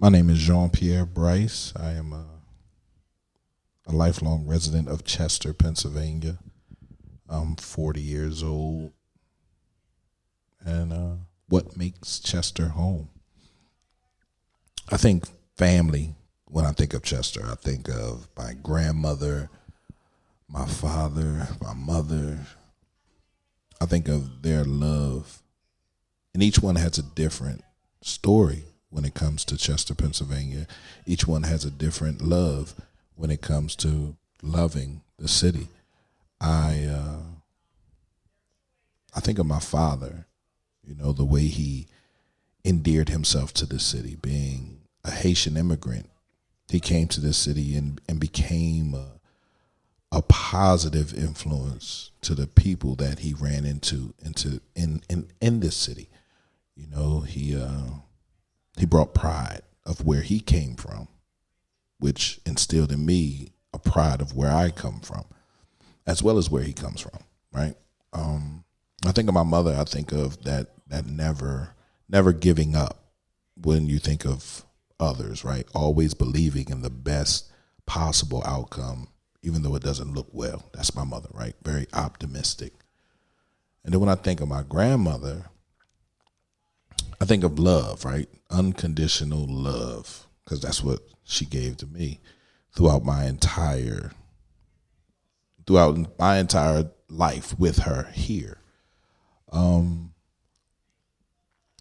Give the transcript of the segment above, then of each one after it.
My name is Jean-Pierre Bryce. I am a lifelong resident of Chester, Pennsylvania. I'm 40 years old. And what makes Chester home? I think family. When I think of Chester, I think of my grandmother, my father, my mother. I think of their love. And each one has a different story when it comes to Chester, Pennsylvania. Each one has a different love when it comes to loving the city. I think of my father, the way he endeared himself to the city, being a Haitian immigrant. He came to this city and became a positive influence to the people that he ran into in this city. He brought pride of where he came from, which instilled in me a pride of where I come from, as well as where he comes from, right? I think of my mother. I think of that never giving up when you think of others, right? Always believing in the best possible outcome, even though it doesn't look well. That's my mother, right? Very optimistic. And then when I think of my grandmother, I think of love, right? Unconditional love, because that's what she gave to me throughout my entire life with her here.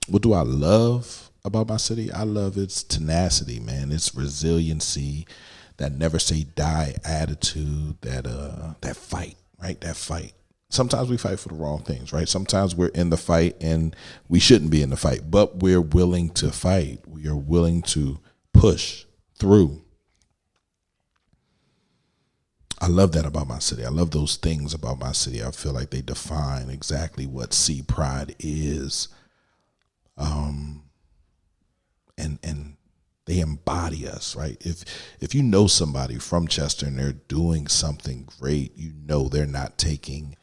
What do I love about my city? I love its tenacity, man. Its resiliency, that never say die attitude, that fight, right? That fight. Sometimes we fight for the wrong things, right? Sometimes we're in the fight and we shouldn't be in the fight, but we're willing to fight. We are willing to push through. I love that about my city. I love those things about my city. I feel like they define exactly what sea pride is. And they embody us, right? If you know somebody from Chester and they're doing something great, they're not taking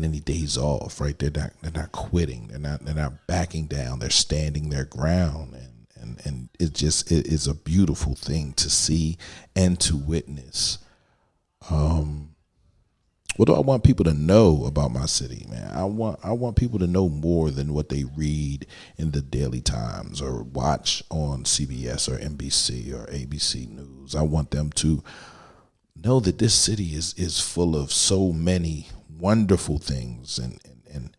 any days off, right? They're not quitting. They're not backing down. They're standing their ground, and it is a beautiful thing to see and to witness. What do I want people to know about my city, man? I want people to know more than what they read in the Daily Times or watch on CBS or NBC or ABC News. I want them to know that this city is full of so many wonderful things, and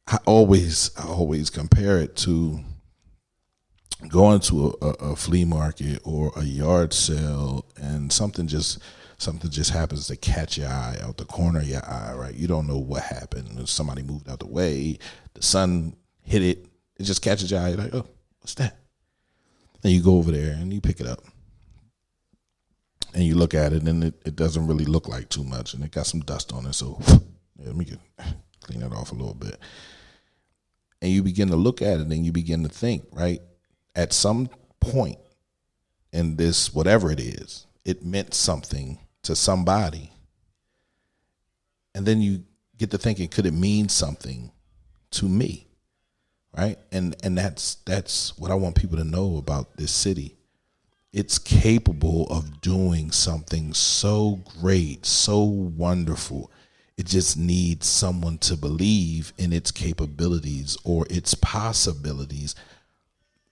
I always compare it to going to a flea market or a yard sale, and something just happens to catch your eye out the corner of your eye, right? You don't know what happened. Somebody moved out the way, the sun hit it, it just catches your eye. You're like, oh, what's that? And you go over there and you pick it up. And you look at it, and it doesn't really look like too much, and it got some dust on it, so let me clean it off a little bit. And you begin to look at it, and you begin to think, right? At some point in this, whatever it is, it meant something to somebody. And then you get to thinking, could it mean something to me, right? And that's what I want people to know about this city. It's capable of doing something so great, so wonderful. It just needs someone to believe in its capabilities or its possibilities,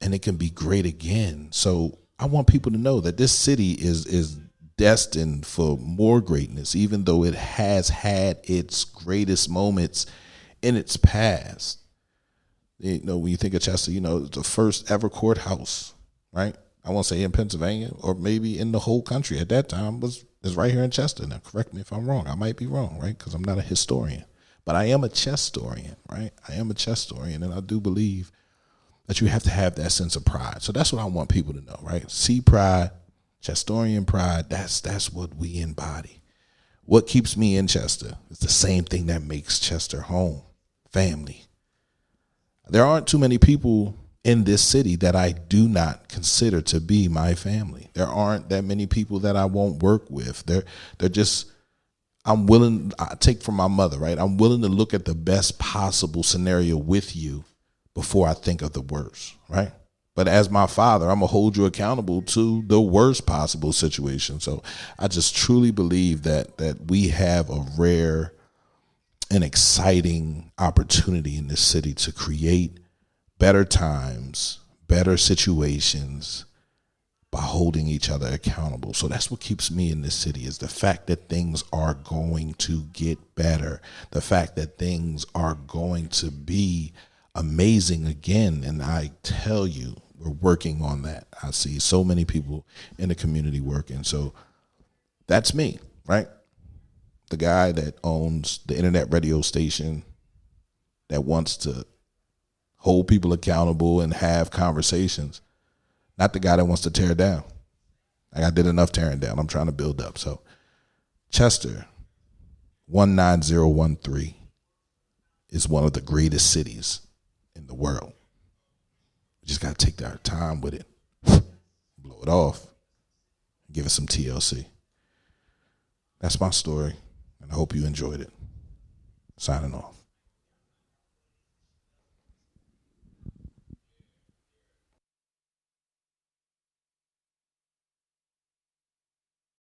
and it can be great again. So I want people to know that this city is destined for more greatness, even though it has had its greatest moments in its past. When you think of Chester, it's the first ever courthouse, right? I won't say in Pennsylvania, or maybe in the whole country at that time, is right here in Chester. Now, correct me if I'm wrong. I might be wrong, right? Because I'm not a historian. But I am a Chestorian, right? I am a Chestorian, and I do believe that you have to have that sense of pride. So that's what I want people to know, right? Sea pride, Chestorian pride, that's what we embody. What keeps me in Chester is the same thing that makes Chester home, family. There aren't too many people in this city that I do not consider to be my family. There aren't that many people that I won't work with. They're just, I take from my mother, right? I'm willing to look at the best possible scenario with you, before I think of the worst, right? But as my father, I'm going to hold you accountable to the worst possible situation. So I just truly believe that we have a rare and exciting opportunity in this city to create better times, better situations by holding each other accountable. So that's what keeps me in this city, is the fact that things are going to get better, the fact that things are going to be amazing again. And I tell you, we're working on that. I see so many people in the community working. So that's me, right? The guy that owns the internet radio station that wants to hold people accountable and have conversations, not the guy that wants to tear down. Like, I did enough tearing down. I'm trying to build up. So Chester, 19013, is one of the greatest cities in the world. We just got to take our time with it, blow it off, give it some TLC. That's my story, and I hope you enjoyed it. Signing off.